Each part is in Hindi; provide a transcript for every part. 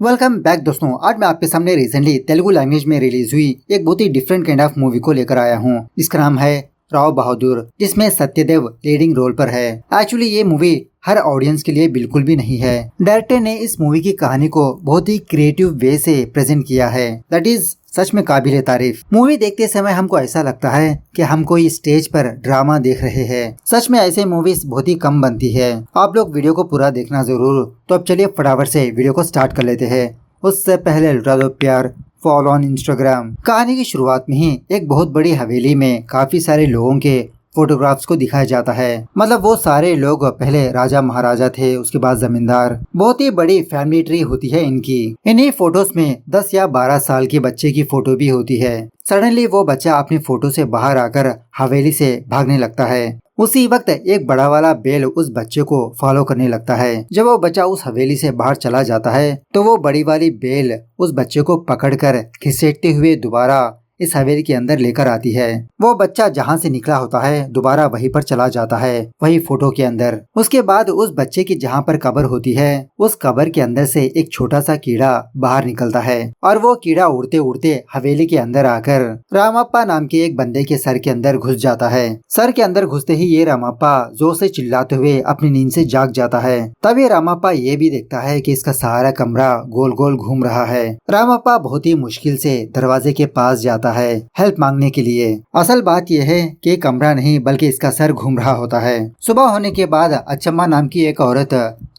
वेलकम बैक दोस्तों। आज मैं आपके सामने रिसेंटली तेलुगु लैंग्वेज में रिलीज हुई एक बहुत ही डिफरेंट काइंड ऑफ मूवी को लेकर आया हूँ। इसका नाम है राव बहादुर, जिसमें सत्यदेव लीडिंग रोल पर है। एक्चुअली ये मूवी हर ऑडियंस के लिए बिल्कुल भी नहीं है। डायरेक्टर ने इस मूवी की कहानी को बहुत ही क्रिएटिव वे से प्रेजेंट किया है, दैट इज सच में काबिले तारीफ। मूवी देखते समय हमको ऐसा लगता है कि हम कोई स्टेज पर ड्रामा देख रहे हैं। सच में ऐसे मूवीज बहुत ही कम बनती है। आप लोग वीडियो को पूरा देखना जरूर। तो अब चलिए फटाफट से वीडियो को स्टार्ट कर लेते हैं। उससे पहले लुटा दो प्यार, फॉलो ऑन इंस्टाग्राम। कहानी की शुरुआत में ही एक बहुत बड़ी हवेली में काफी सारे लोगों के फोटोग्राफ्स को दिखाया जाता है। मतलब वो सारे लोग पहले राजा महाराजा थे, उसके बाद जमींदार। बहुत ही बड़ी फैमिली ट्री होती है इनकी। इन्हीं फोटोज में 10 या 12 साल के बच्चे की फोटो भी होती है। सडनली वो बच्चा अपनी फोटो से बाहर आकर हवेली से भागने लगता है। उसी वक्त एक बड़ा वाला बैल उस बच्चे को फॉलो करने लगता है। जब वो बच्चा उस हवेली से बाहर चला जाता है तो वो बड़ी वाली बैल उस बच्चे को पकड़कर खिसेटते हुए दोबारा इस हवेली के अंदर लेकर आती है। वो बच्चा जहाँ से निकला होता है दोबारा वहीं पर चला जाता है, वही फोटो के अंदर। उसके बाद उस बच्चे की जहाँ पर कब्र होती है, उस कब्र के अंदर से एक छोटा सा कीड़ा बाहर निकलता है और वो कीड़ा उड़ते उड़ते हवेली के अंदर आकर रामप्पा नाम के एक बंदे के सर के अंदर घुस जाता है। सर के अंदर घुसते ही ये रामप्पा जोर से चिल्लाते हुए अपनी नींद से जाग जाता है। तभी रामप्पा ये भी देखता है कि इसका सारा कमरा गोल गोल घूम रहा है। रामप्पा बहुत ही मुश्किल से दरवाजे के पास जाता है हेल्प मांगने के लिए। असल बात यह है कि कमरा नहीं बल्कि इसका सर घूम रहा होता है। सुबह होने के बाद अच्चम्मा नाम की एक औरत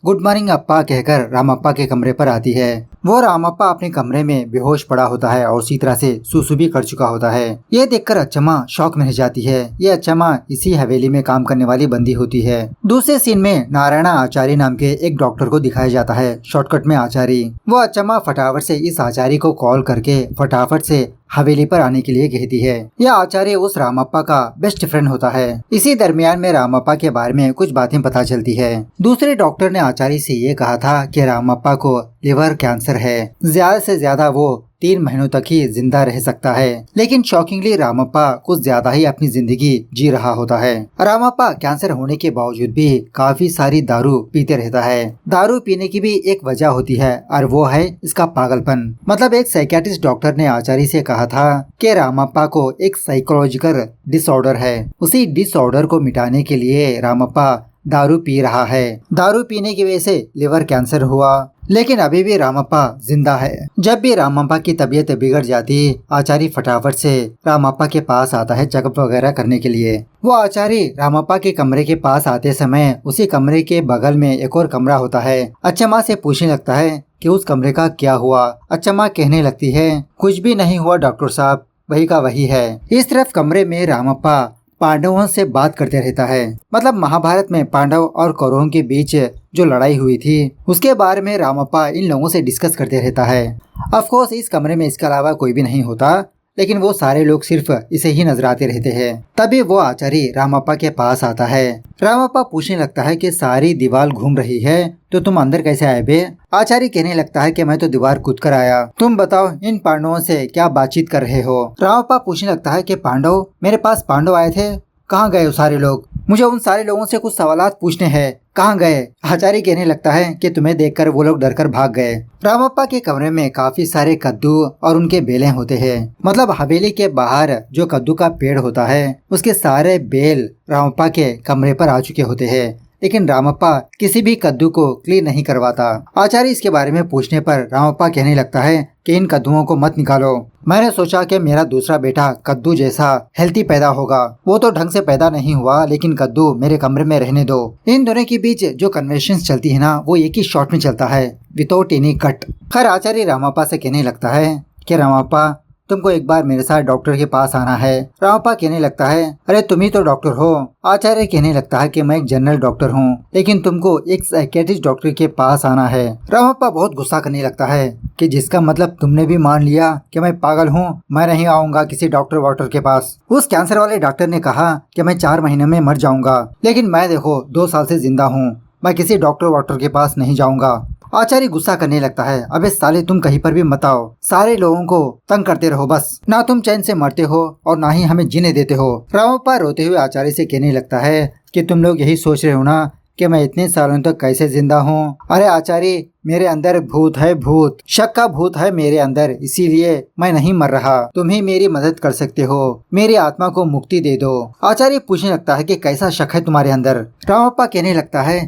गुड मॉर्निंग अप्पा कहकर रामप्पा के कमरे पर आती है। वो रामप्पा अपने कमरे में बेहोश पड़ा होता है और उसी तरह से सुसु भी कर चुका होता है। ये देखकर अच्चम्मा शॉक में रह जाती है। ये अच्चम्मा इसी हवेली में काम करने वाली बंदी होती है। दूसरे सीन में नारायणा आचार्य नाम के एक डॉक्टर को दिखाया जाता है, शॉर्टकट में आचार्य। वो अच्चम्मा फटाफट से इस आचार्य को कॉल करके फटाफट से हवेली पर आने के लिए कहती है। यह आचार्य उस रामप्पा का बेस्ट फ्रेंड होता है। इसी दरमियान में रामप्पा के बारे में कुछ बातें पता चलती है। दूसरे डॉक्टर ने आचार्य से ये कहा था कि रामप्पा को लिवर कैंसर है, ज्यादा से ज्यादा वो 3 महीनों तक ही जिंदा रह सकता है। लेकिन शॉकिंगली रामप्पा कुछ ज्यादा ही अपनी जिंदगी जी रहा होता है। रामप्पा कैंसर होने के बावजूद भी काफी सारी दारू पीते रहता है। दारू पीने की भी एक वजह होती है और वो है इसका पागलपन। मतलब एक साइकियाट्रिस्ट डॉक्टर ने आचार्य से कहा था कि रामप्पा को एक साइकोलॉजिकल डिसऑर्डर है। उसी डिसऑर्डर को मिटाने के लिए रामप्पा दारू पी रहा है। दारू पीने की वजह से लिवर कैंसर हुआ, लेकिन अभी भी रामप्पा जिंदा है। जब भी रामप्पा की तबीयत बिगड़ जाती, आचार्य फटाफट से रामप्पा के पास आता है चेकअप वगैरह करने के लिए। वो आचार्य रामप्पा के कमरे के पास आते समय उसी कमरे के बगल में एक और कमरा होता है। अच्चम्मा से पूछने लगता है कि उस कमरे का क्या हुआ। अच्चम्मा कहने लगती है कुछ भी नहीं हुआ डॉक्टर साहब, वही का वही है। इस तरफ कमरे में रामप्पा पांडवों से बात करते रहता है। मतलब महाभारत में पांडव और कौरवों के बीच जो लड़ाई हुई थी उसके बारे में रामप्पा इन लोगों से डिस्कस करते रहता है। ऑफ कोर्स इस कमरे में इसके अलावा कोई भी नहीं होता, लेकिन वो सारे लोग सिर्फ इसे ही नजर आते रहते हैं। तभी वो आचार्य रामप्पा के पास आता है। रामप्पा पूछने लगता है कि सारी दीवार घूम रही है तो तुम अंदर कैसे आए बे? आचार्य कहने लगता है कि मैं तो दीवार कूद कर आया। तुम बताओ इन पांडवों से क्या बातचीत कर रहे हो? रामप्पा पूछने लगता है कि पांडव, मेरे पास पांडव आए थे, कहाँ गए वो सारे लोग? मुझे उन सारे लोगों से कुछ सवालात पूछने हैं, कहाँ गए? आचार्य कहने लगता है कि तुम्हें देखकर वो लोग डरकर भाग गए। रामप्पा के कमरे में काफी सारे कद्दू और उनके बेलें होते हैं। मतलब हवेली के बाहर जो कद्दू का पेड़ होता है उसके सारे बेल रामप्पा के कमरे पर आ चुके होते हैं, लेकिन रामप्पा किसी भी कद्दू को क्लीन नहीं करवाता। आचार्य इसके बारे में पूछने पर रामप्पा कहने लगता है कि इन कद्दुओं को मत निकालो। मैंने सोचा कि मेरा दूसरा बेटा कद्दू जैसा हेल्थी पैदा होगा। वो तो ढंग से पैदा नहीं हुआ, लेकिन कद्दू मेरे कमरे में रहने दो। इन दोनों के बीच जो कन्वर्सेशन चलती है ना, वो एक ही शॉट में चलता है, विदाउट एनी कट। खैर आचार्य रामप्पा से कहने लगता है कि रामप्पा तुमको एक बार मेरे साथ डॉक्टर के पास आना है। रामप्पा कहने लगता है अरे तुम ही तो डॉक्टर हो। आचार्य कहने लगता है कि मैं एक जनरल डॉक्टर हूँ, लेकिन तुमको एक साइकियाट्रिस्ट डॉक्टर के पास आना है। रामप्पा बहुत गुस्सा करने लगता है कि जिसका मतलब तुमने भी मान लिया कि मैं पागल हूँ, मैं नहीं आऊंगा किसी डॉक्टर वॉक्टर के पास। उस कैंसर वाले डॉक्टर ने कहा कि मैं 4 महीने में मर जाऊंगा, लेकिन मैं देखो 2 साल से जिंदा हूँ, मैं किसी डॉक्टर वॉक्टर के पास नहीं जाऊंगा। आचार्य गुस्सा करने लगता है अबे साले तुम कहीं पर भी मत आओ, सारे लोगों को तंग करते रहो बस, ना तुम चैन से मरते हो और ना ही हमें जीने देते हो। रामप्पा रोते हुए आचार्य से कहने लगता है कि तुम लोग यही सोच रहे हो ना कि मैं इतने सालों तक कैसे जिंदा हूँ। अरे आचार्य, मेरे अंदर भूत है, भूत, शक का भूत है मेरे अंदर, इसीलिए मैं नहीं मर रहा। तुम ही मेरी मदद कर सकते हो, मेरी आत्मा को मुक्ति दे दो। आचार्य पूछने लगता है कि कैसा शक है तुम्हारे अंदर। रामप्पा कहने लगता है,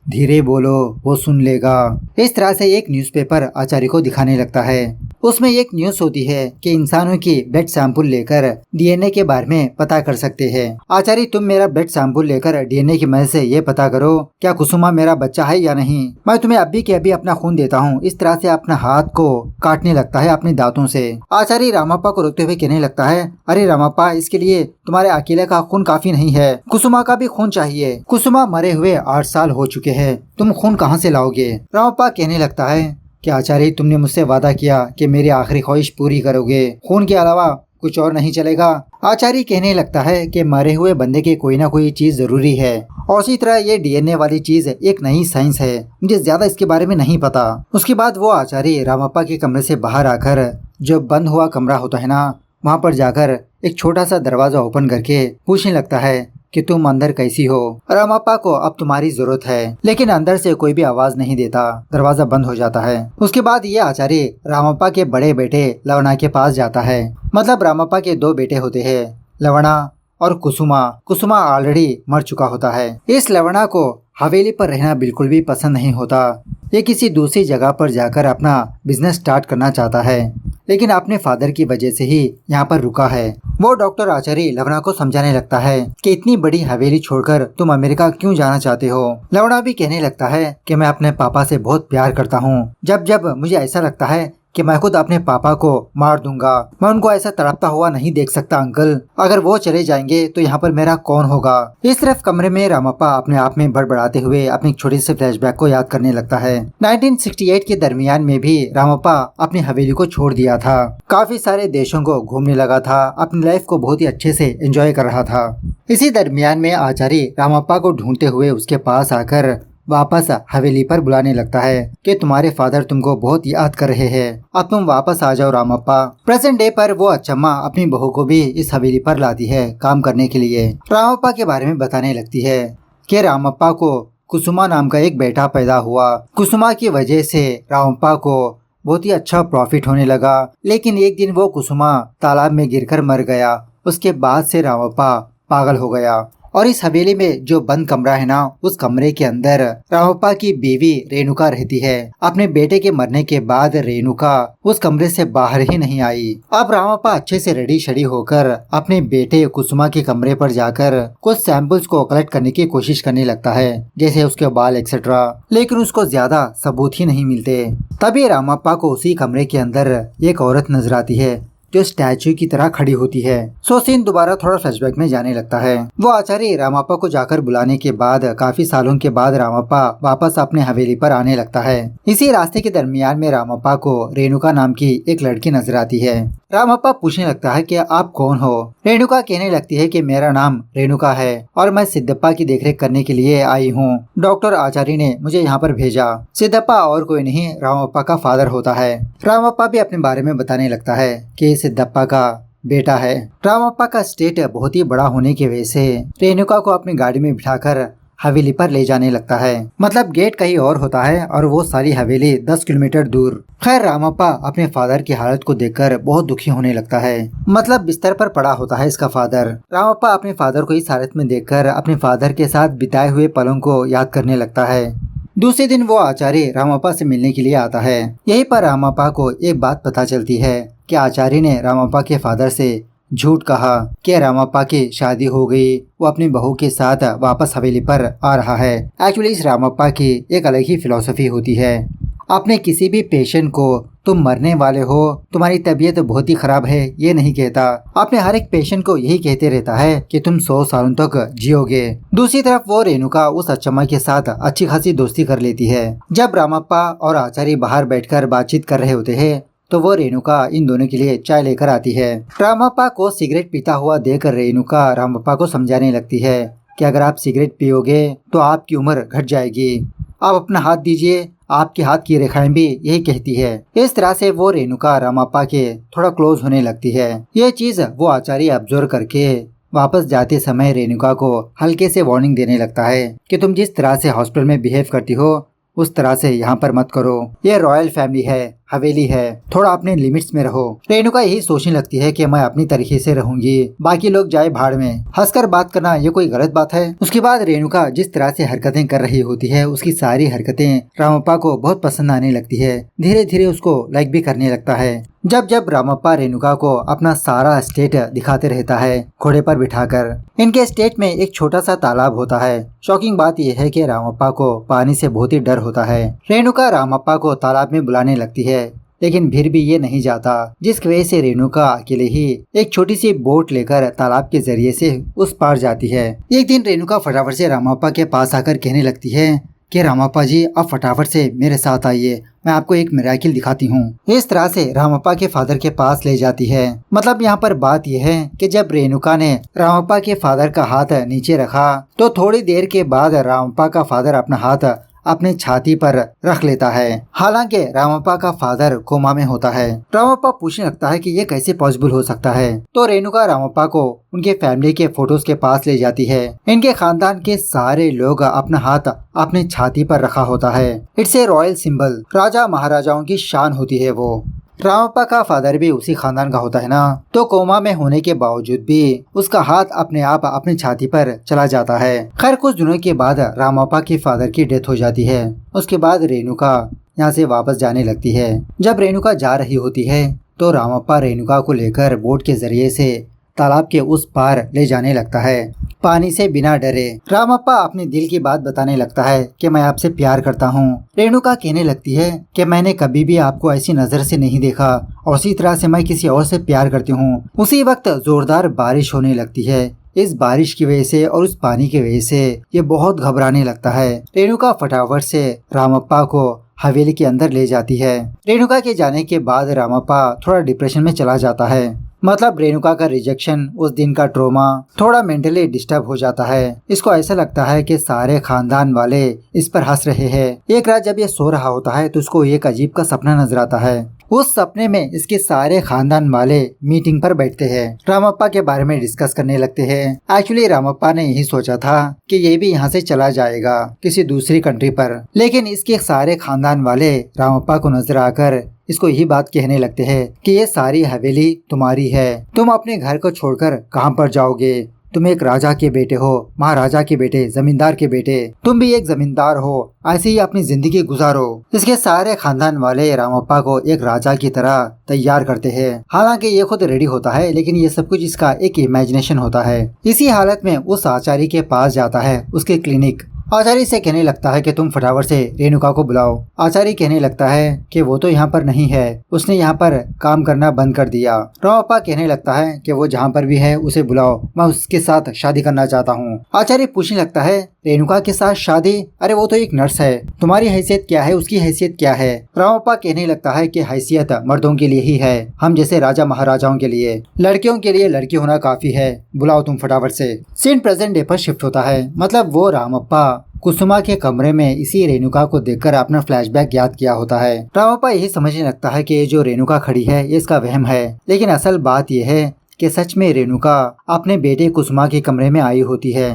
धीरे बोलो, वो सुन लेगा। इस तरह से एक न्यूज़पेपर आचार्य को दिखाने लगता है। उसमें एक न्यूज़ होती है कि इंसानों की ब्लड सैंपल लेकर डीएनए के बारे में पता कर सकते हैं। आचार्य, तुम मेरा ब्लड सैंपल लेकर डीएनए की मदद से ये पता करो क्या कुसुमा मेरा बच्चा है या नहीं। मैं तुम्हें अभी के अभी अपना खून देता हूँ। इस तरह से अपना हाथ को काटने लगता है अपने दांतों से। आचार्य रामप्पा को रोकते हुए कहने लगता है, अरे रामप्पा, इसके लिए तुम्हारे अकेले का खून काफी नहीं है, कुसुमा का भी खून चाहिए। कुसुमा मरे हुए 8 साल हो चुके हैं, तुम खून कहाँ से लाओगे। रामप्पा कहने लगता है कि आचार्य, तुमने मुझसे वादा किया कि मेरी आखिरी ख्वाहिश पूरी करोगे, खून के अलावा कुछ और नहीं चलेगा। आचार्य कहने लगता है कि मरे हुए बंदे की कोई ना कोई चीज जरूरी है, और उसी तरह ये डीएनए वाली चीज एक नई साइंस है, मुझे ज्यादा इसके बारे में नहीं पता। उसके बाद वो आचार्य रामप्पा के कमरे से बाहर आकर, जो बंद हुआ कमरा होता है ना, वहाँ पर जाकर एक छोटा सा दरवाजा ओपन करके पूछने लगता है कि तुम अंदर कैसी हो। रामप्पा को अब तुम्हारी जरूरत है, लेकिन अंदर से कोई भी आवाज नहीं देता। दरवाजा बंद हो जाता है। उसके बाद ये आचार्य रामप्पा के बड़े बेटे लवणा के पास जाता है। मतलब रामप्पा के 2 बेटे होते हैं, लवणा और कुसुमा। कुसुमा ऑलरेडी मर चुका होता है। इस लवणा को हवेली पर रहना बिल्कुल भी पसंद नहीं होता। ये किसी दूसरी जगह पर जाकर अपना बिजनेस स्टार्ट करना चाहता है, लेकिन अपने फादर की वजह से ही यहाँ पर रुका है। वो डॉक्टर आचार्य लवणा को समझाने लगता है कि इतनी बड़ी हवेली छोड़कर तुम अमेरिका क्यों जाना चाहते हो। लवणा भी कहने लगता है कि मैं अपने पापा से बहुत प्यार करता हूँ। जब जब मुझे ऐसा लगता है कि मैं खुद अपने पापा को मार दूंगा, मैं उनको ऐसा तड़पता हुआ नहीं देख सकता अंकल। अगर वो चले जाएंगे तो यहाँ पर मेरा कौन होगा। इस तरफ कमरे में रामप्पा अपने आप में बड़बड़ाते हुए अपनी छोटी सी फ्लैशबैक को याद करने लगता है। 1968 के दरमियान में भी रामप्पा अपनी हवेली को छोड़ दिया था, काफी सारे देशों को घूमने लगा था, अपनी लाइफ को बहुत ही अच्छे से एंजॉय कर रहा था। इसी दरमियान में आचार्य रामप्पा को ढूंढते हुए उसके पास आकर वापस हवेली पर बुलाने लगता है कि तुम्हारे फादर तुमको बहुत याद कर रहे हैं, अब तुम वापस आ जाओ रामप्पा। प्रेजेंट डे पर वो अच्चम्मा अपनी बहू को भी इस हवेली पर लाती है काम करने के लिए। रामप्पा के बारे में बताने लगती है कि रामप्पा को कुसुमा नाम का एक बेटा पैदा हुआ। कुसुमा की वजह से रामप्पा को बहुत ही अच्छा प्रॉफिट होने लगा, लेकिन एक दिन वो कुसुमा तालाब में गिरकर मर गया। उसके बाद से रामप्पा पागल हो गया, और इस हवेली में जो बंद कमरा है ना, उस कमरे के अंदर रामप्पा की बीवी रेणुका रहती है। अपने बेटे के मरने के बाद रेणुका उस कमरे से बाहर ही नहीं आई। अब रामप्पा अच्छे से रेडी शेडी होकर अपने बेटे कुसुमा के कमरे पर जाकर कुछ सैंपल्स को कलेक्ट करने की कोशिश करने लगता है, जैसे उसके बाल एक्सेट्रा, लेकिन उसको ज्यादा सबूत ही नहीं मिलते। तभी रामप्पा को उसी कमरे के अंदर एक औरत नजर आती है जो स्टैचू की तरह खड़ी होती है। सो सीन दोबारा थोड़ा फ्लैशबैक में जाने लगता है। वो आचार्य रामप्पा को जाकर बुलाने के बाद काफी सालों के बाद रामप्पा वापस अपने हवेली पर आने लगता है। इसी रास्ते के दरमियान में रामप्पा को रेणुका नाम की एक लड़की नजर आती है। रामप्पा पूछने लगता है कि आप कौन हो। रेणुका कहने लगती है कि मेरा नाम रेणुका है और मैं सिद्धप्पा की देखरेख करने के लिए आई हूँ। डॉक्टर आचार्य ने मुझे यहाँ पर भेजा। सिद्धप्पा और कोई नहीं, रामप्पा का फादर होता है। रामप्पा भी अपने बारे में बताने लगता है कि सिद्धप्पा का बेटा है। रामप्पा का स्टेट बहुत ही बड़ा होने की वजह से रेणुका को अपनी गाड़ी में बिठाकर हवेली पर ले जाने लगता है। मतलब गेट कहीं और होता है और वो सारी हवेली 10 किलोमीटर दूर। खैर रामप्पा अपने फादर की हालत को देखकर बहुत दुखी होने लगता है। मतलब बिस्तर पर पड़ा होता है इसका फादर। रामप्पा अपने फादर को इस हालत में देखकर अपने फादर के साथ बिताए हुए पलों को याद करने लगता है। दूसरे दिन वो आचार्य रामप्पा से मिलने के लिए आता है। यहीं पर रामप्पा को एक बात पता चलती है कि आचार्य ने रामप्पा के फादर से झूठ कहा कि रामप्पा की शादी हो गई, वो अपनी बहू के साथ वापस हवेली पर आ रहा है। एक्चुअली इस रामप्पा की एक अलग ही फिलॉसफी होती है। अपने किसी भी पेशेंट को तुम मरने वाले हो, तुम्हारी तबीयत बहुत ही खराब है, ये नहीं कहता। अपने हर एक पेशेंट को यही कहते रहता है कि तुम 100 सालों तक जियोगे। दूसरी तरफ वो रेणुका उस अच्चम्मा के साथ अच्छी खासी दोस्ती कर लेती है। जब रामप्पा और आचार्य बाहर बैठकर बातचीत कर रहे होते हैं तो वो रेणुका इन दोनों के लिए चाय लेकर आती है। रामप्पा को सिगरेट पीता हुआ देखकर रेणुका रामप्पा को समझाने लगती है कि अगर आप सिगरेट पियोगे तो आपकी उम्र घट जाएगी। आप अपना हाथ दीजिए, आपके हाथ की रेखाएं भी यही कहती है। इस तरह से वो रेणुका रामप्पा के थोड़ा क्लोज होने लगती है। ये चीज वो आचार्य ऑब्जर्व करके वापस जाते समय रेणुका को हल्के से वार्निंग देने लगता है कि तुम जिस तरह से हॉस्पिटल में बिहेव करती हो उस तरह से यहाँ पर मत करो। ये रॉयल फैमिली है, हवेली है, थोड़ा अपने लिमिट्स में रहो। रेणुका यही सोचने लगती है कि मैं अपनी तरीके से रहूंगी, बाकी लोग जाए भाड़ में। हंसकर बात करना ये कोई गलत बात है? उसके बाद रेणुका जिस तरह से हरकतें कर रही होती है उसकी सारी हरकतें रामप्पा को बहुत पसंद आने लगती है। धीरे धीरे उसको लाइक भी करने लगता है। जब जब रामप्पा रेणुका को अपना सारा स्टेट दिखाते रहता है घोड़े पर बिठाकर। इनके स्टेट में एक छोटा सा तालाब होता है। शॉकिंग बात यह है कि रामप्पा को पानी से बहुत ही डर होता है। रेणुका रामप्पा को तालाब में बुलाने लगती है, लेकिन फिर भी ये नहीं जाता, जिस वजह से रेणुका अकेले ही एक छोटी सी बोट लेकर तालाब के जरिए से उस पार जाती है। एक दिन रेणुका फटाफट से रामप्पा के पास आकर कहने लगती है कि रामप्पा जी, आप फटाफट से मेरे साथ आइए, मैं आपको एक मिरेकल दिखाती हूँ। इस तरह से रामप्पा के फादर के पास ले जाती है। मतलब यहाँ पर बात यह है कि जब रेणुका ने रामप्पा के फादर का हाथ नीचे रखा तो थोड़ी देर के बाद रामप्पा का फादर अपना हाथ अपने छाती पर रख लेता है। हालांकि रामप्पा का फादर कोमा में होता है। रामप्पा पूछने लगता है कि ये कैसे पॉसिबल हो सकता है। तो रेणुका रामप्पा को उनके फैमिली के फोटोज के पास ले जाती है। इनके खानदान के सारे लोग अपना हाथ अपने छाती पर रखा होता है। इट्स ए रॉयल सिंबल, राजा महाराजाओं की शान होती है वो। रामप्पा का फादर भी उसी खानदान का होता है ना, तो कोमा में होने के बावजूद भी उसका हाथ अपने आप अपनी छाती पर चला जाता है। खैर कुछ दिनों के बाद रामप्पा के फादर की डेथ हो जाती है। उसके बाद रेणुका यहाँ से वापस जाने लगती है। जब रेणुका जा रही होती है तो रामप्पा रेणुका को लेकर बोट के जरिए से तालाब के उस पार ले जाने लगता है, पानी से बिना डरे। रामप्पा अपने दिल की बात बताने लगता है कि मैं आपसे प्यार करता हूँ। रेणुका कहने लगती है कि मैंने कभी भी आपको ऐसी नजर से नहीं देखा और उसी तरह से मैं किसी और से प्यार करती हूँ। उसी वक्त जोरदार बारिश होने लगती है। इस बारिश की वजह से और उस पानी की वजह से ये बहुत घबराने लगता है। रेणुका फटाफट से रामप्पा को हवेली के अंदर ले जाती है। रेणुका के जाने के बाद रामप्पा थोड़ा डिप्रेशन में चला जाता है। मतलब रेणुका का रिजेक्शन, उस दिन का ट्रोमा, थोड़ा मेंटली डिस्टर्ब हो जाता है। इसको ऐसा लगता है कि सारे खानदान वाले इस पर हंस रहे हैं। एक रात जब ये सो रहा होता है तो उसको एक अजीब का सपना नजर आता है। उस सपने में इसके सारे खानदान वाले मीटिंग पर बैठते हैं, रामप्पा के बारे में डिस्कस करने लगते हैं। एक्चुअली रामप्पा ने यही सोचा था कि ये भी यहाँ से चला जाएगा किसी दूसरी कंट्री पर, लेकिन इसके सारे खानदान वाले रामप्पा को नजर आकर इसको यही बात कहने लगते हैं कि ये सारी हवेली तुम्हारी है, तुम अपने घर को छोड़कर कहाँ पर जाओगे? तुम एक राजा के बेटे हो, महाराजा के बेटे, जमींदार के बेटे, तुम भी एक जमींदार हो, ऐसे ही अपनी जिंदगी गुजारो। इसके सारे खानदान वाले रामप्पा को एक राजा की तरह तैयार करते हैं। हालांकि ये खुद रेडी होता है, लेकिन ये सब कुछ इसका एक इमेजिनेशन होता है। इसी हालत में उस आचार्य के पास जाता है, उसके क्लिनिक। आचार्य से कहने लगता है कि तुम फटाफट से रेणुका को बुलाओ। आचार्य कहने लगता है कि वो तो यहाँ पर नहीं है, उसने यहाँ पर काम करना बंद कर दिया। रामप्पा कहने लगता है कि वो जहाँ पर भी है उसे बुलाओ, मैं उसके साथ शादी करना चाहता हूँ। आचार्य पूछने लगता है रेणुका के साथ शादी? अरे वो तो एक नर्स है, तुम्हारी हैसियत क्या है, उसकी हैसियत क्या है? रामप्पा कहने लगता है कि हैसियत मर्दों के लिए ही है, हम जैसे राजा महाराजाओं के लिए, लड़कियों के लिए लड़की होना काफी है, बुलाओ तुम फटाफट से। सीन प्रेजेंट डे पर शिफ्ट होता है। मतलब वो रामप्पा कुसुमा के कमरे में इसी रेणुका को देखकर अपना फ्लैशबैक याद किया होता है। रामप्पा यही समझने लगता है कि ये जो रेणुका खड़ी है ये इसका वहम है, लेकिन असल बात यह है कि सच में रेणुका अपने बेटे कुसुमा के कमरे में आई होती है।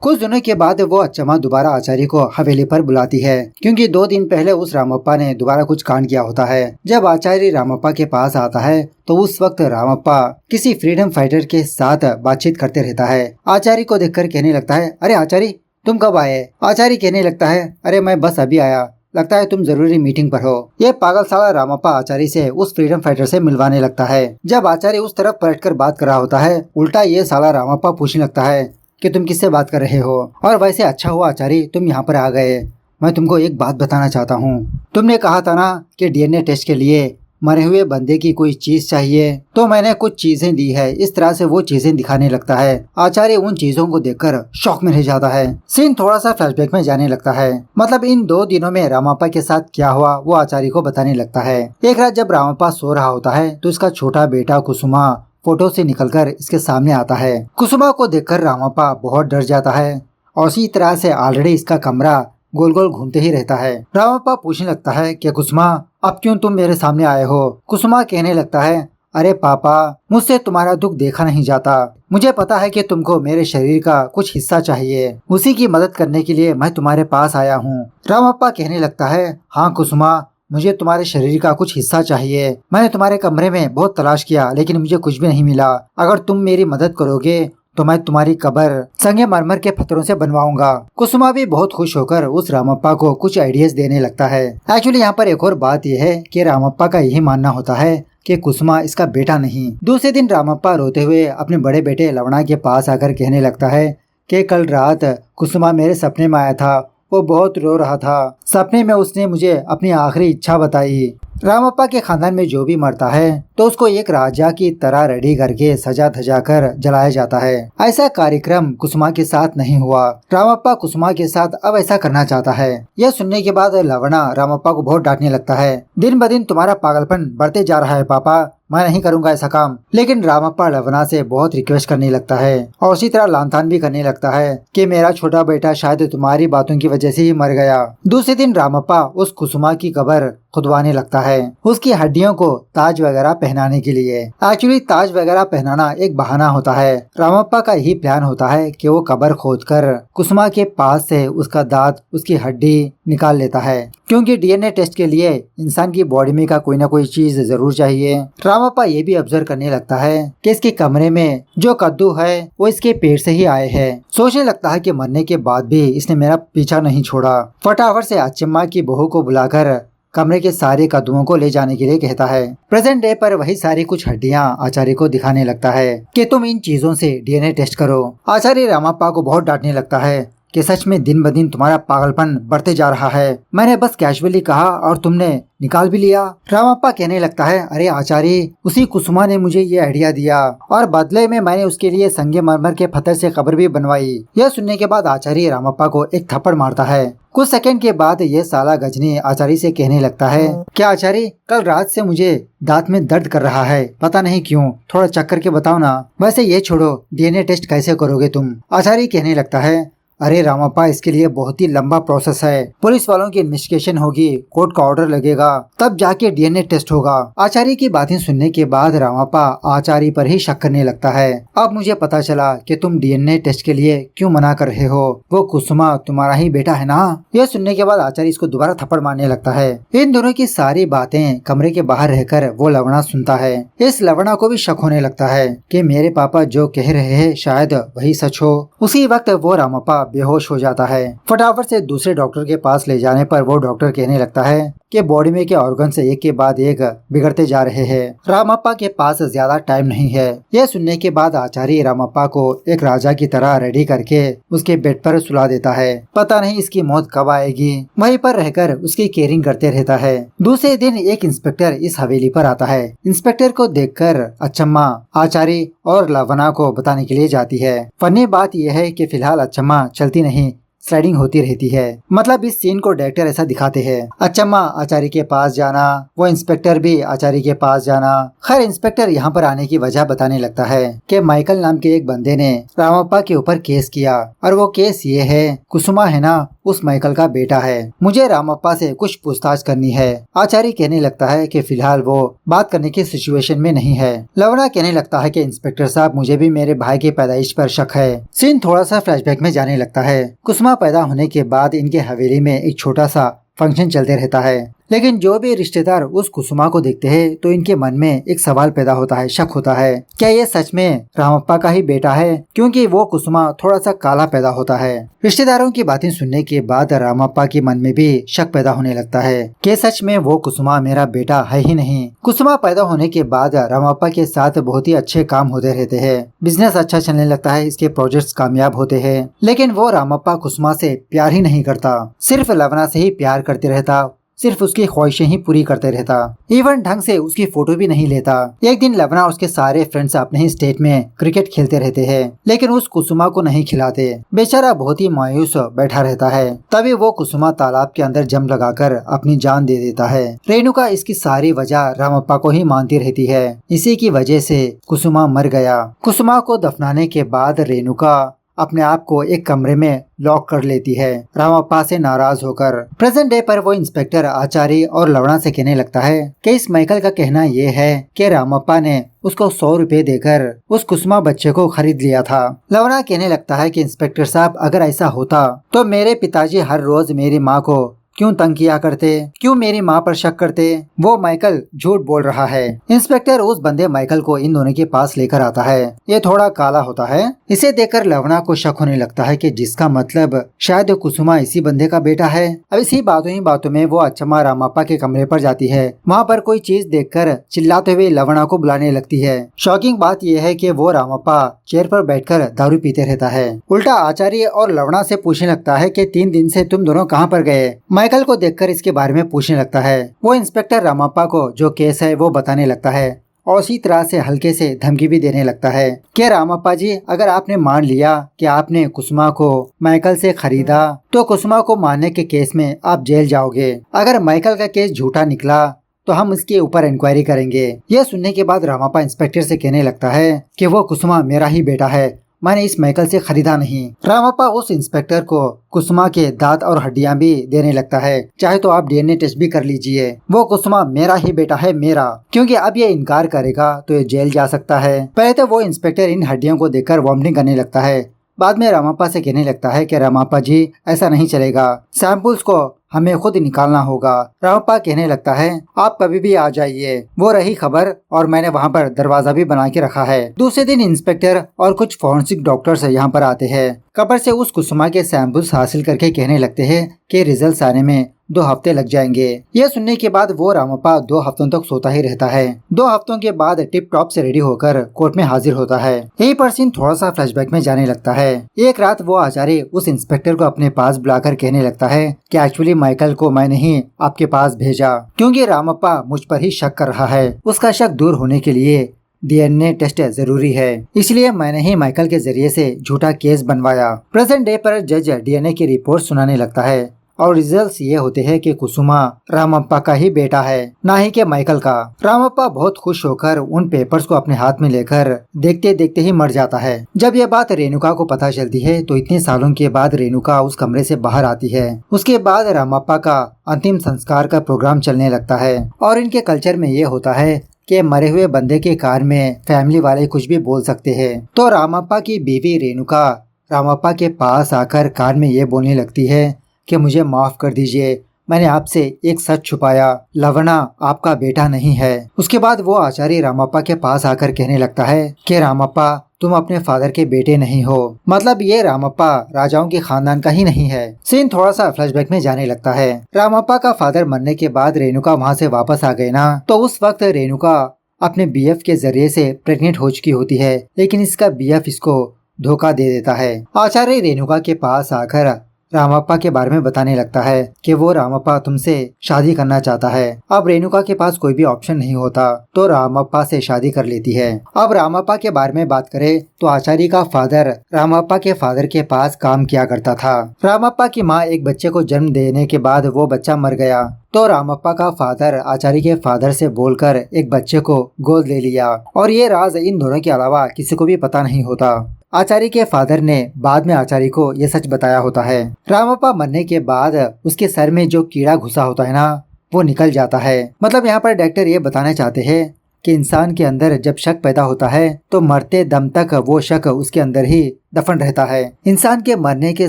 कुछ दिनों के बाद वो अच्चमा दोबारा आचार्य को हवेली पर बुलाती है, क्योंकि 2 दिन पहले उस रामप्पा ने दोबारा कुछ कांड किया होता है। जब आचार्य रामप्पा के पास आता है तो उस वक्त रामप्पा किसी फ्रीडम फाइटर के साथ बातचीत करते रहता है। आचार्य को देखकर कहने लगता है, अरे आचार्य तुम कब आए? आचार्य कहने लगता है, अरे मैं बस अभी आया, लगता है तुम जरूरी मीटिंग पर हो। ये पागल साला रामप्पा आचार्य से उस फ्रीडम फाइटर से मिलवाने लगता है। जब आचार्य उस तरफ पलटकर बात कर रहा होता है, उल्टा ये साला रामप्पा पूछने लगता है कि तुम किससे बात कर रहे हो? और वैसे अच्छा हुआ आचार्य तुम यहाँ पर आ गए, मैं तुमको एक बात बताना चाहता हूँ। तुमने कहा था ना कि डीएनए टेस्ट के लिए मरे हुए बंदे की कोई चीज चाहिए, तो मैंने कुछ चीजें दी है। इस तरह से वो चीजें दिखाने लगता है। आचार्य उन चीजों को देखकर शॉक में रह जाता है। सीन थोड़ा सा फ्लैशबैक में जाने लगता है। मतलब इन 2 दिनों में रामप्पा के साथ क्या हुआ वो आचार्य को बताने लगता है। एक रात जब रामप्पा सो रहा होता है तो इसका छोटा बेटा कुसुमा फोटो से निकलकर इसके सामने आता है। कुसुमा को देखकर रामप्पा बहुत डर जाता है और इसी तरह से ऑलरेडी इसका कमरा गोल गोल घूमते ही रहता है। रामप्पा पूछने लगता है कि कुसुमा अब क्यों तुम मेरे सामने आए हो? कुसुमा कहने लगता है, अरे पापा, मुझसे तुम्हारा दुख देखा नहीं जाता। मुझे पता है कि तुमको मेरे शरीर का कुछ हिस्सा चाहिए, उसी की मदद करने के लिए मैं तुम्हारे पास आया हूँ। रामप्पा कहने लगता है, हाँ कुसुमा, मुझे तुम्हारे शरीर का कुछ हिस्सा चाहिए। मैंने तुम्हारे कमरे में बहुत तलाश किया लेकिन मुझे कुछ भी नहीं मिला। अगर तुम मेरी मदद करोगे तो मैं तुम्हारी कब्र संगमरमर के पत्थरों से बनवाऊंगा। कुसुमा भी बहुत खुश होकर उस रामप्पा को कुछ आइडियाज देने लगता है। एक्चुअली यहाँ पर एक और बात यह है कि रामप्पा का यही मानना होता है कि कुसुमा इसका बेटा नहीं। दूसरे दिन रामप्पा रोते हुए अपने बड़े बेटे लवणा के पास आकर कहने लगता है कि कल रात कुसुमा मेरे सपने में आया था। वो बहुत रो रहा था। सपने में उसने मुझे अपनी आखिरी इच्छा बताई। रामप्पा के खानदान में जो भी मरता है तो उसको एक राजा की तरह रेडी करके सजा धजा कर जलाया जाता है। ऐसा कार्यक्रम कुसुमा के साथ नहीं हुआ। रामप्पा कुसुमा के साथ अब ऐसा करना चाहता है। यह सुनने के बाद लवणा रामप्पा को बहुत डांटने लगता है। दिन ब दिन तुम्हारा पागलपन बढ़ते जा रहा है पापा, मैं नहीं करूंगा ऐसा काम। लेकिन रामप्पा लवणा से बहुत रिक्वेस्ट करने लगता है और उसी तरह लानतान भी करने लगता है कि मेरा छोटा बेटा शायद तुम्हारी बातों की वजह से ही मर गया। दूसरे दिन रामप्पा उस कुसुमा की कब्र खुदवाने लगता है, उसकी हड्डियों को ताज वगैरह पहनाने के लिए। एक्चुअली ताज वगैरह पहनाना एक बहाना होता है। रामप्पा का यही प्लान होता है कि वो कब्र खोदकर कुसुमा के पास से उसका दांत, उसकी हड्डी निकाल लेता है, क्योंकि डीएनए टेस्ट के लिए इंसान की बॉडी में का कोई ना कोई चीज जरूर चाहिए। रामप्पा ये भी ऑब्जर्व करने लगता है कि इसके कमरे में जो कद्दू है वो इसके पेट से ही आए हैं। सोचने लगता है कि मरने के बाद भी इसने मेरा पीछा नहीं छोड़ा। फटाफट से अच्चम्मा की बहू को बुलाकर कमरे के सारे कद्दुओं को ले जाने के लिए कहता है। प्रेजेंट डे पर वही सारी कुछ हड्डियां आचार्य को दिखाने लगता है कि तुम इन चीजों से डीएनए टेस्ट करो। आचार्य रामप्पा को बहुत डांटने लगता है कि सच में दिन ब दिन तुम्हारा पागलपन बढ़ते जा रहा है। मैंने बस कैजुअली कहा और तुमने निकाल भी लिया। रामप्पा कहने लगता है, अरे आचार्य, उसी कुसुमा ने मुझे ये आइडिया दिया और बदले में मैंने उसके लिए संगमरमर के पत्थर से कब्र भी बनवाई। यह सुनने के बाद आचार्य रामप्पा को एक थप्पड़ मारता है। कुछ सेकंड के बाद ये साला गजनी आचार्य से कहने लगता है, क्या आचार्य, कल रात से मुझे दांत में दर्द कर रहा है, पता नहीं क्यों, थोड़ा चेक करके बताओ ना। वैसे ये छोड़ो, डीएनए टेस्ट कैसे करोगे तुम? आचार्य कहने लगता है, अरे रामप्पा, इसके लिए बहुत ही लंबा प्रोसेस है। पुलिस वालों की इन्वेस्टिगेशन होगी, कोर्ट का ऑर्डर लगेगा, तब जाके डीएनए टेस्ट होगा। आचार्य की बातें सुनने के बाद रामप्पा आचार्य पर ही शक करने लगता है। अब मुझे पता चला कि तुम डीएनए टेस्ट के लिए क्यों मना कर रहे हो। वो कुसुमा तुम्हारा ही बेटा है ना? यह सुनने के बाद आचार्य इसको दोबारा थप्पड़ मारने लगता है। इन दोनों की सारी बातें कमरे के बाहर रहकर वो लवणा सुनता है। इस लवणा को भी शक होने लगता है कि मेरे पापा जो कह रहे हैं शायद वही सच हो। उसी वक्त वो रामप्पा बेहोश हो जाता है। फटाफट से दूसरे डॉक्टर के पास ले जाने पर वो डॉक्टर कहने लगता है कि बॉडी में के ऑर्गन से एक के बाद एक बिगड़ते जा रहे हैं। रामप्पा के पास ज्यादा टाइम नहीं है। यह सुनने के बाद आचार्य रामप्पा को एक राजा की तरह रेडी करके उसके बेड पर सुला देता है। पता नहीं इसकी मौत कब आएगी। वहीं पर रहकर उसकी केयरिंग करते रहता है। दूसरे दिन एक इंस्पेक्टर इस हवेली पर आता है। इंस्पेक्टर को देखकर अच्चम्मा आचार्य और लवणा को बताने के लिए जाती है। फनी बात यह है कि फिलहाल अच्चम्मा चलती नहीं, स्लाइडिंग होती रहती है। मतलब इस सीन को डायरेक्टर ऐसा दिखाते हैं। अच्चम्मा आचार्य के पास जाना, वो इंस्पेक्टर भी आचार्य के पास जाना। खैर इंस्पेक्टर यहाँ पर आने की वजह बताने लगता है कि माइकल नाम के एक बंदे ने रामप्पा के ऊपर केस किया और वो केस ये है, कुसुमा है ना, उस माइकल का बेटा है। मुझे रामप्पा से कुछ पूछताछ करनी है। आचार्य कहने लगता है कि फिलहाल वो बात करने की सिचुएशन में नहीं है। लवणा कहने लगता है कि इंस्पेक्टर साहब, मुझे भी मेरे भाई की पैदाइश पर शक है। सीन थोड़ा सा फ्लैशबैक में जाने लगता है। कुसुमा पैदा होने के बाद इनके हवेली में एक छोटा सा फंक्शन चलते रहता है, लेकिन जो भी रिश्तेदार उस कुसुमा को देखते हैं तो इनके मन में एक सवाल पैदा होता है, शक होता है, क्या ये सच में रामप्पा का ही बेटा है? क्योंकि वो कुसुमा थोड़ा सा काला पैदा होता है। रिश्तेदारों की बातें सुनने के बाद रामप्पा के मन में भी शक पैदा होने लगता है कि सच में वो कुसुमा मेरा बेटा है ही नहीं। कुसुमा पैदा होने के बाद रामप्पा के साथ बहुत ही अच्छे काम होते रहते हैं, बिजनेस अच्छा चलने लगता है, इसके प्रोजेक्ट्स कामयाब होते हैं। लेकिन वो रामप्पा कुसुमा से प्यार ही नहीं करता, सिर्फ लवणा से ही प्यार करते रहता, सिर्फ उसकी ख्वाहिशें ही पूरी करते रहता। इवन ढंग से उसकी फोटो भी नहीं लेता। एक दिन लवणा उसके सारे फ्रेंड्स अपने ही स्टेट में क्रिकेट खेलते रहते हैं, लेकिन उस कुसुमा को नहीं खिलाते। बेचारा बहुत ही मायूस बैठा रहता है। तभी वो कुसुमा तालाब के अंदर जंप लगाकर अपनी जान दे देता है। रेणुका इसकी सारी वजह रामप्पा को ही मानती रहती है। इसी की वजह से कुसुमा मर गया। कुसुमा को दफनाने के बाद रेणुका अपने आप को एक कमरे में लॉक कर लेती है रामप्पा से नाराज होकर। प्रेजेंट डे पर वो इंस्पेक्टर आचार्य और लवणा से कहने लगता है कि इस माइकल का कहना ये है कि रामप्पा ने उसको 100 रुपए देकर उस कुसुमा बच्चे को खरीद लिया था। लवणा कहने लगता है कि इंस्पेक्टर साहब, अगर ऐसा होता तो मेरे पिताजी हर रोज मेरी माँ को क्यों तंग किया करते, क्यों मेरी माँ पर शक करते। वो माइकल झूठ बोल रहा है। इंस्पेक्टर उस बंदे माइकल को इन दोनों के पास लेकर आता है। ये थोड़ा काला होता है। इसे देखकर लवणा को शक होने लगता है कि जिसका मतलब शायद कुसुमा इसी बंदे का बेटा है। अब इसी बातों ही बातों में वो अच्चम्मा रामप्पा के कमरे पर जाती है। वहाँ पर कोई चीज देखकर चिल्लाते हुए लवणा को बुलाने लगती है। शॉकिंग बात यह है कि वो रामप्पा चेयर पर बैठकर दारू पीते रहता है। उल्टा आचार्य और लवणा से पूछने लगता है कि 3 दिन से तुम दोनों कहाँ पर गए। माइकल को देखकर इसके बारे में पूछने लगता है। वो इंस्पेक्टर रामप्पा को जो केस है वो बताने लगता है और उसी तरह से हल्के से धमकी भी देने लगता है कि रामप्पा जी, अगर आपने मान लिया कि आपने कुसुमा को माइकल से खरीदा तो कुसुमा को मारने के केस में आप जेल जाओगे। अगर माइकल का केस झूठा निकला तो हम इसके ऊपर इंक्वायरी करेंगे। यह सुनने के बाद रामप्पा इंस्पेक्टर से कहने लगता है कि वो कुसुमा मेरा ही बेटा है, मैंने इस माइकल से खरीदा नहीं। रामप्पा उस इंस्पेक्टर को कुसुमा के दांत और हड्डियां भी देने लगता है। चाहे तो आप डीएनए टेस्ट भी कर लीजिए, वो कुसुमा मेरा ही बेटा है, मेरा। क्योंकि अब ये इनकार करेगा तो ये जेल जा सकता है। पहले तो वो इंस्पेक्टर इन हड्डियों को देखकर वॉमिटिंग करने लगता है। बाद में रामप्पा से कहने लगता है कि रामप्पा जी, ऐसा नहीं चलेगा, सैंपल्स को हमें खुद निकालना होगा। रामप्पा कहने लगता है आप कभी भी आ जाइए, वो रही खबर और मैंने वहाँ पर दरवाजा भी बना के रखा है। दूसरे दिन इंस्पेक्टर और कुछ फॉरेंसिक डॉक्टर्स यहाँ पर आते हैं। कब्र से उस कुसुमा के सैंपल्स हासिल करके कहने लगते हैं कि रिजल्ट आने में 2 हफ्ते लग जाएंगे। यह सुनने के बाद वो रामप्पा 2 हफ्तों तक सोता ही रहता है। 2 हफ्तों के बाद टिप टॉप से रेडी होकर कोर्ट में हाजिर होता है। यही पर सीन थोड़ा सा फ्लैशबैक में जाने लगता है। एक रात वो आचार्य उस इंस्पेक्टर को अपने पास बुलाकर कहने लगता है कि एक्चुअली माइकल को मैंने ही आपके पास भेजा क्योंकि रामप्पा मुझ पर ही शक कर रहा है। उसका शक दूर होने के लिए डीएनए टेस्ट जरूरी है, इसलिए मैंने ही माइकल के जरिए से झूठा केस बनवाया। प्रेजेंट डे पर जज डीएनए की रिपोर्ट सुनाने लगता है और रिजल्ट्स ये होते हैं कि कुसुमा रामप्पा का ही बेटा है, ना ही कि माइकल का। रामप्पा बहुत खुश होकर उन पेपर्स को अपने हाथ में लेकर देखते देखते ही मर जाता है। जब यह बात रेणुका को पता चलती है तो इतने सालों के बाद रेणुका उस कमरे से बाहर आती है। उसके बाद रामप्पा का अंतिम संस्कार का प्रोग्राम चलने लगता है और इनके कल्चर में ये होता है कि मरे हुए बंदे के कार में फैमिली वाले कुछ भी बोल सकते हैं। तो रामप्पा की बीवी रेणुका रामप्पा के पास आकर कार में ये बोलने लगती है कि मुझे माफ कर दीजिए, मैंने आपसे एक सच छुपाया, लवणा आपका बेटा नहीं है। उसके बाद वो आचार्य रामप्पा के पास आकर कहने लगता है कि रामप्पा, तुम अपने फादर के बेटे नहीं हो, मतलब ये रामप्पा राजाओं के खानदान का ही नहीं है। सीन थोड़ा सा फ्लैशबैक में जाने लगता है। रामप्पा का फादर मरने के बाद रेणुका वहाँ से वापस आ गए ना, तो उस वक्त रेणुका अपने बीएफ के जरिए से प्रेग्नेंट हो चुकी होती है, लेकिन इसका बीएफ इसको धोखा दे देता है। आचार्य रेणुका के पास आकर रामप्पा के बारे में बताने लगता है कि वो रामप्पा तुमसे शादी करना चाहता है। अब रेणुका के पास कोई भी ऑप्शन नहीं होता तो रामप्पा से शादी कर लेती है। अब रामप्पा के बारे में बात करें तो आचार्य का फादर रामप्पा के फादर के पास काम किया करता था। रामप्पा की माँ एक बच्चे को जन्म देने के बाद वो बच्चा मर गया, तो रामप्पा का फादर आचार्य के फादर से बोलकर एक बच्चे को गोद ले लिया और ये राज इन दोनों के अलावा किसी को भी पता नहीं होता। आचार्य के फादर ने बाद में आचार्य को ये सच बताया होता है। रामप्पा मरने के बाद उसके सर में जो कीड़ा घुसा होता है ना, वो निकल जाता है। मतलब यहाँ पर डॉक्टर ये बताना चाहते हैं कि इंसान के अंदर जब शक पैदा होता है तो मरते दम तक वो शक उसके अंदर ही दफन रहता है। इंसान के मरने के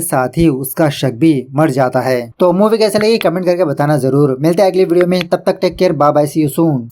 साथ ही उसका शक भी मर जाता है। तो मूवी कैसे लगी कमेंट करके बताना जरूर। मिलते हैं अगली वीडियो में, तब तक take care, bye bye, see you soon.